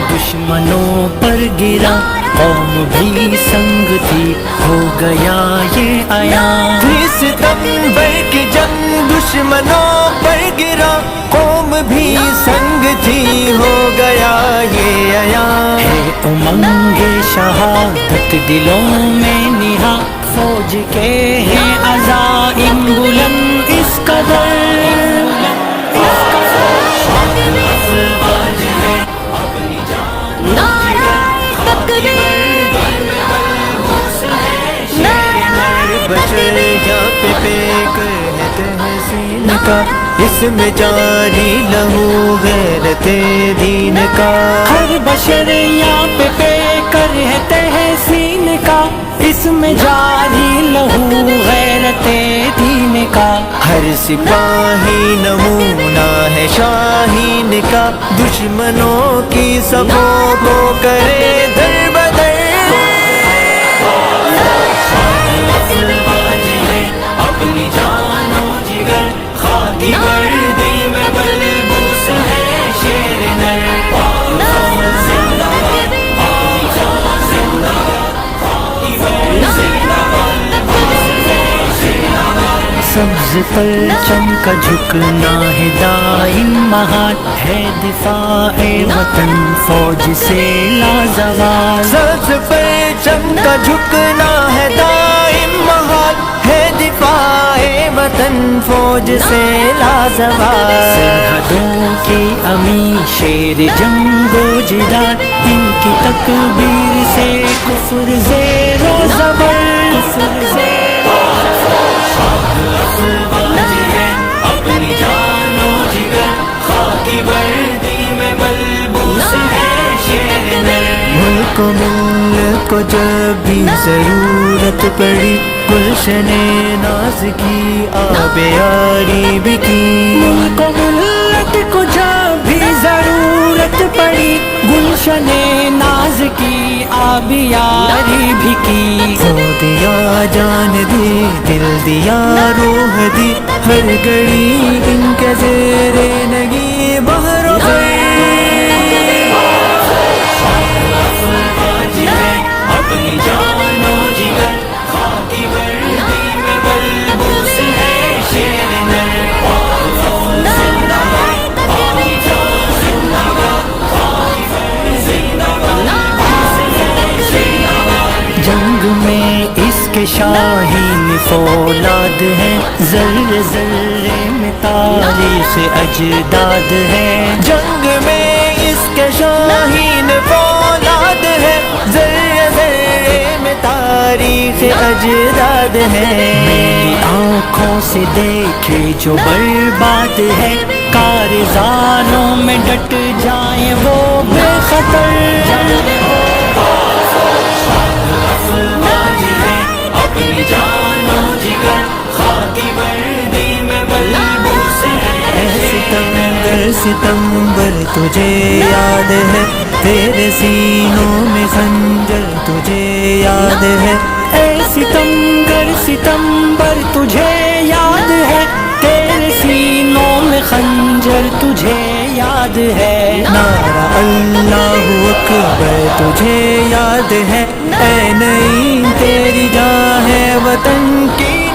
دشمنوں پر گرا قوم بھی سنگ تھی ہو گیا یہ عیاں تھی ستمبر کی جنگ دشمنوں پر گرا قوم بھی سنگ تھی ہو گیا یہ عیاں ہے امنگ شہادت دلوں میں نہا فوج کے ہیں عزائم بلند اس قدر اس میں جاری لہو غیرت دین کا ہر بشر یہاں پہ کر ہے تحسین کا اس میں جاری لہو غیرت دین کا ہر سپاہی نمونہ ہے شاہین کا دشمنوں کی صفوں کو کرے در بدر اپنی جان و جگر خاکی وردی میں بلبوس ہے شیر نر سبز پرچم کا جھکنا ہے دائم محال ہے دفاع وطن فوج سے لازوال سبز پرچم کا جھکنا ہے دائم محال ہے دفاع وطن فوج سے لازوال سرحدوں کی امی شیر جنگ و جدال ان کی تکبیر سے کفر زیر و زبر اپنی جان و جگر خاکی وردی میں بلبوس ہے شیر نر ملک و ملت کو جب بھی ضرورت پڑی گلشن ناز کی آب یاری بھی کی ملک و ملت کو جب بھی ضرورت پڑی گلشن ناز کی آبیاری بھی کی خو دیا جان دی دل دیا روح دی ہر گھڑی ان کے زیر نگی بہر و اپنی جان و جگر خاکی وردی میں بلبوس ہے شیر نر جنگ میں اس کے شاہین فولاد ہیں ذرے ذرے میں تاریخ اجداد ہے جنگ میں اس کے شاہین فولاد ہے ذرے ذرے میں تاریخ اجداد ہے میری آنکھوں سے دیکھے جو برباد ہے کارزانوں میں ڈٹ جائیں وہ بے خطر اپنی جان و جگر خاکی وردی میں بلبوس ہے ستمبر ستمبر تجھے یاد ہے تیرے سینوں میں خنجر تجھے یاد ہے اے ستمبر ستمبر تجھے یاد ہے تیرے سینوں میں خنجر تجھے یاد ہے نعرہ اللہ اکبر تجھے یاد ہے اے نئی تیری جاں ہے وطن کی